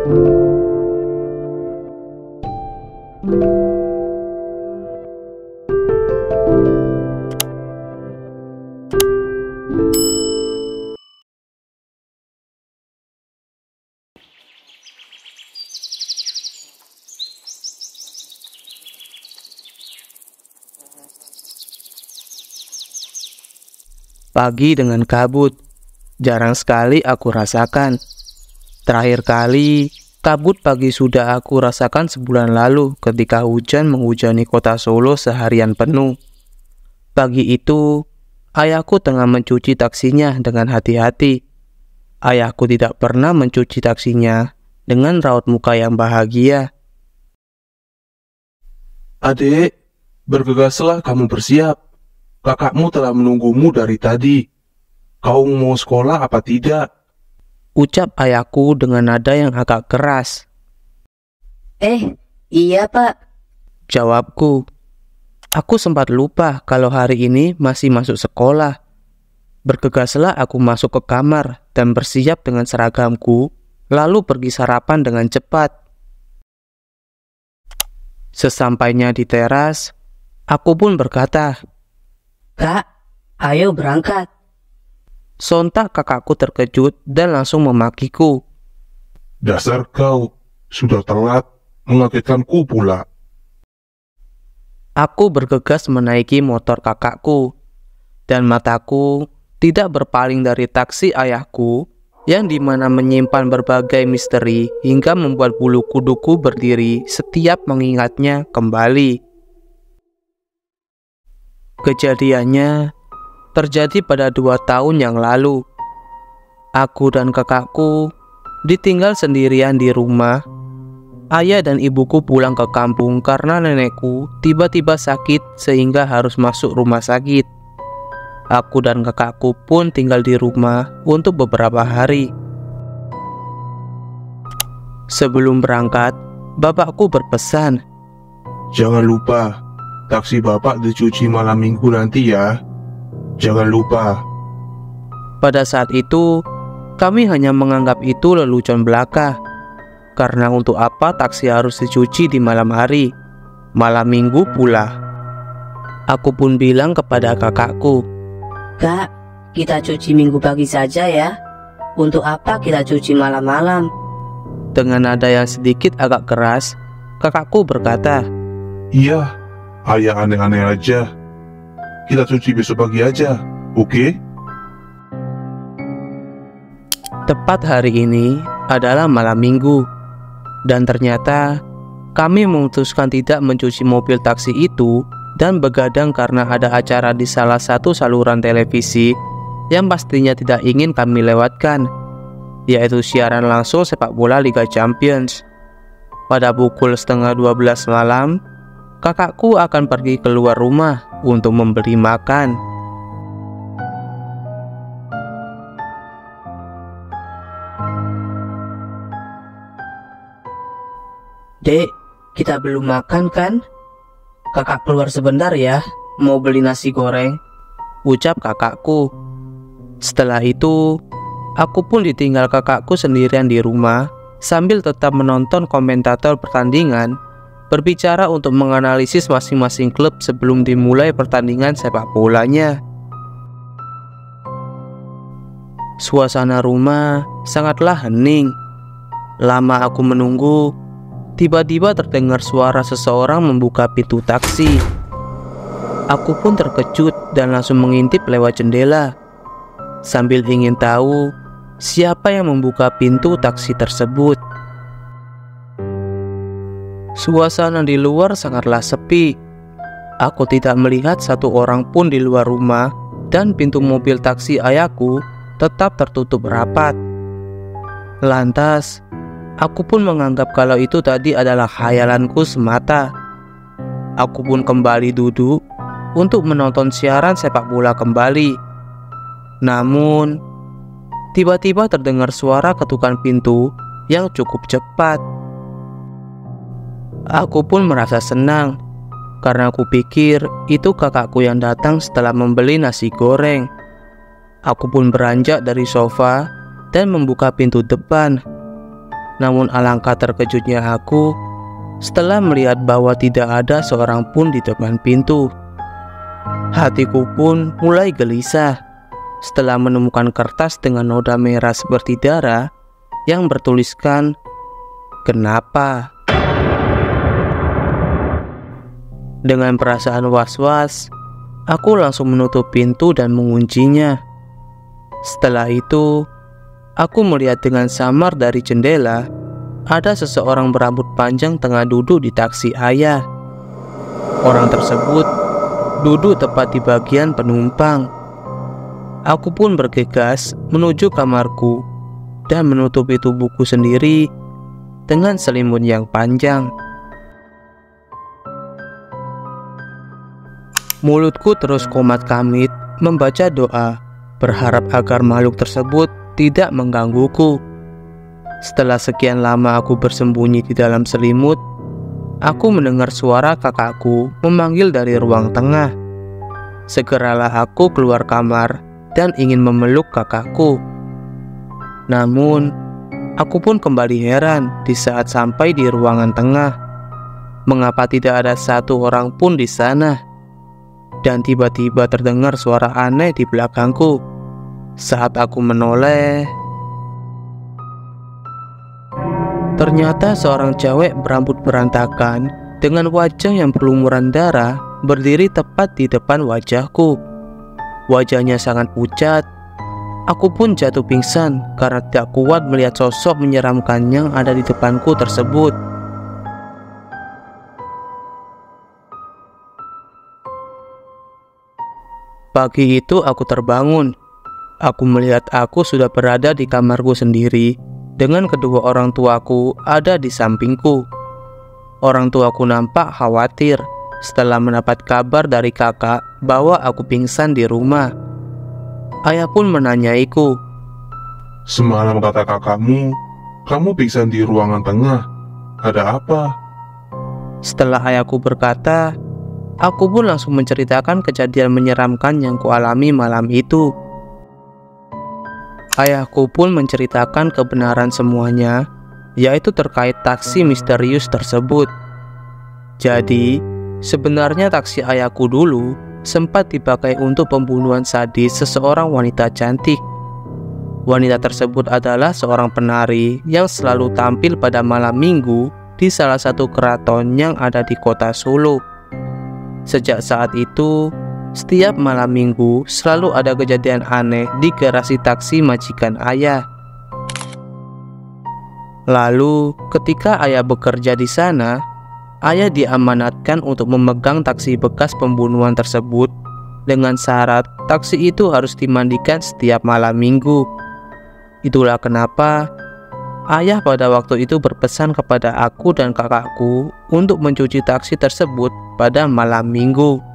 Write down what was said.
Pagi dengan kabut, jarang sekali aku rasakan. Terakhir kali, kabut pagi sudah aku rasakan sebulan lalu ketika hujan menghujani kota Solo seharian penuh. Pagi itu, ayahku tengah mencuci taksinya dengan hati-hati. Ayahku tidak pernah mencuci taksinya dengan raut muka yang bahagia. Adik, bergegaslah kamu bersiap. Kakakmu telah menunggumu dari tadi. Kau mau sekolah apa tidak? Ucap ayahku dengan nada yang agak keras. Iya Pak. Jawabku. Aku sempat lupa kalau hari ini masih masuk sekolah. Bergegaslah aku masuk ke kamar dan bersiap dengan seragamku, lalu pergi sarapan dengan cepat. Sesampainya di teras, aku pun berkata, Kak, ayo berangkat. Sontak kakakku terkejut dan langsung memakiku. Dasar kau, sudah telat, mengagetkanku pula. Aku bergegas menaiki motor kakakku, dan mataku tidak berpaling dari taksi ayahku yang dimana menyimpan berbagai misteri hingga membuat bulu kuduku berdiri setiap mengingatnya kembali. Kejadiannya terjadi pada 2 tahun yang lalu. Aku dan kakakku ditinggal sendirian di rumah. Ayah dan ibuku pulang ke kampung karena nenekku tiba-tiba sakit sehingga harus masuk rumah sakit. Aku dan kakakku pun tinggal di rumah untuk beberapa hari. Sebelum berangkat, bapakku berpesan, Jangan lupa, taksi bapak dicuci malam minggu nanti ya. Jangan lupa. Pada saat itu, kami hanya menganggap itu lelucon belaka. Karena untuk apa taksi harus dicuci di malam hari, malam minggu pula. Aku pun bilang kepada kakakku, Kak, kita cuci minggu pagi saja ya. Untuk apa kita cuci malam-malam? dengan nada yang sedikit agak keras, kakakku berkata, Iya, ayah aneh-aneh aja. Kita cuci besok pagi aja, oke? tepat hari ini adalah malam minggu. Dan ternyata kami memutuskan tidak mencuci mobil taksi itu dan begadang karena ada acara di salah satu saluran televisi yang pastinya tidak ingin kami lewatkan, yaitu siaran langsung sepak bola Liga Champions. Pada pukul 11:30 malam, kakakku akan pergi keluar rumah untuk membeli makan. Dek, kita belum makan kan? Kakak keluar sebentar ya, mau beli nasi goreng. Ucap kakakku. Setelah itu, aku pun ditinggal kakakku sendirian di rumah sambil tetap menonton komentator pertandingan berbicara untuk menganalisis masing-masing klub sebelum dimulai pertandingan sepak bolanya. Suasana rumah sangatlah hening. Lama aku menunggu, tiba-tiba terdengar suara seseorang membuka pintu taksi. Aku pun terkejut dan langsung mengintip lewat jendela, sambil ingin tahu siapa yang membuka pintu taksi tersebut. Suasana di luar sangatlah sepi. Aku tidak melihat satu orang pun di luar rumah dan pintu mobil taksi ayahku tetap tertutup rapat. Lantas, aku pun menganggap kalau itu tadi adalah khayalanku semata. Aku pun kembali duduk untuk menonton siaran sepak bola kembali. Namun, tiba-tiba terdengar suara ketukan pintu yang cukup cepat. Aku pun merasa senang, karena aku pikir itu kakakku yang datang setelah membeli nasi goreng. Aku pun beranjak dari sofa dan membuka pintu depan. Namun alangkah terkejutnya aku setelah melihat bahwa tidak ada seorang pun di depan pintu. Hatiku pun mulai gelisah setelah menemukan kertas dengan noda merah seperti darah yang bertuliskan "Kenapa?". Dengan perasaan was-was, aku langsung menutup pintu dan menguncinya. Setelah itu, aku melihat dengan samar dari jendela ada seseorang berambut panjang tengah duduk di taksi ayah. Orang tersebut duduk tepat di bagian penumpang. Aku pun bergegas menuju kamarku dan menutup itu buku sendiri dengan selimut yang panjang. Mulutku terus komat kamit membaca doa, berharap agar makhluk tersebut tidak menggangguku. Setelah sekian lama aku bersembunyi di dalam selimut, aku mendengar suara kakakku memanggil dari ruang tengah. Segeralah aku keluar kamar dan ingin memeluk kakakku. Namun, aku pun kembali heran di saat sampai di ruangan tengah. Mengapa tidak ada satu orang pun di sana? Dan tiba-tiba terdengar suara aneh di belakangku. Saat aku menoleh, ternyata seorang cewek berambut berantakan dengan wajah yang berlumuran darah berdiri tepat di depan wajahku. Wajahnya sangat pucat. Aku pun jatuh pingsan karena tidak kuat melihat sosok menyeramkan yang ada di depanku tersebut. Pagi itu aku terbangun. Aku melihat aku sudah berada di kamarku sendiri dengan kedua orang tuaku ada di sampingku. Orang tuaku nampak khawatir setelah mendapat kabar dari kakak bahwa aku pingsan di rumah. Ayah pun menanyaiku, Semalam kata kakakmu, kamu pingsan di ruangan tengah. Ada apa? Setelah ayahku berkata, aku pun langsung menceritakan kejadian menyeramkan yang kualami malam itu. Ayahku pun menceritakan kebenaran semuanya, yaitu terkait taksi misterius tersebut. Jadi, sebenarnya taksi ayahku dulu sempat dipakai untuk pembunuhan sadis seseorang wanita cantik. Wanita tersebut adalah seorang penari yang selalu tampil pada malam minggu di salah satu keraton yang ada di kota Solo. Sejak saat itu, setiap malam minggu selalu ada kejadian aneh di garasi taksi majikan ayah. Lalu, ketika ayah bekerja di sana, ayah diamanatkan untuk memegang taksi bekas pembunuhan tersebut dengan syarat taksi itu harus dimandikan setiap malam minggu. Itulah kenapa ayah pada waktu itu berpesan kepada aku dan kakakku untuk mencuci taksi tersebut pada malam minggu.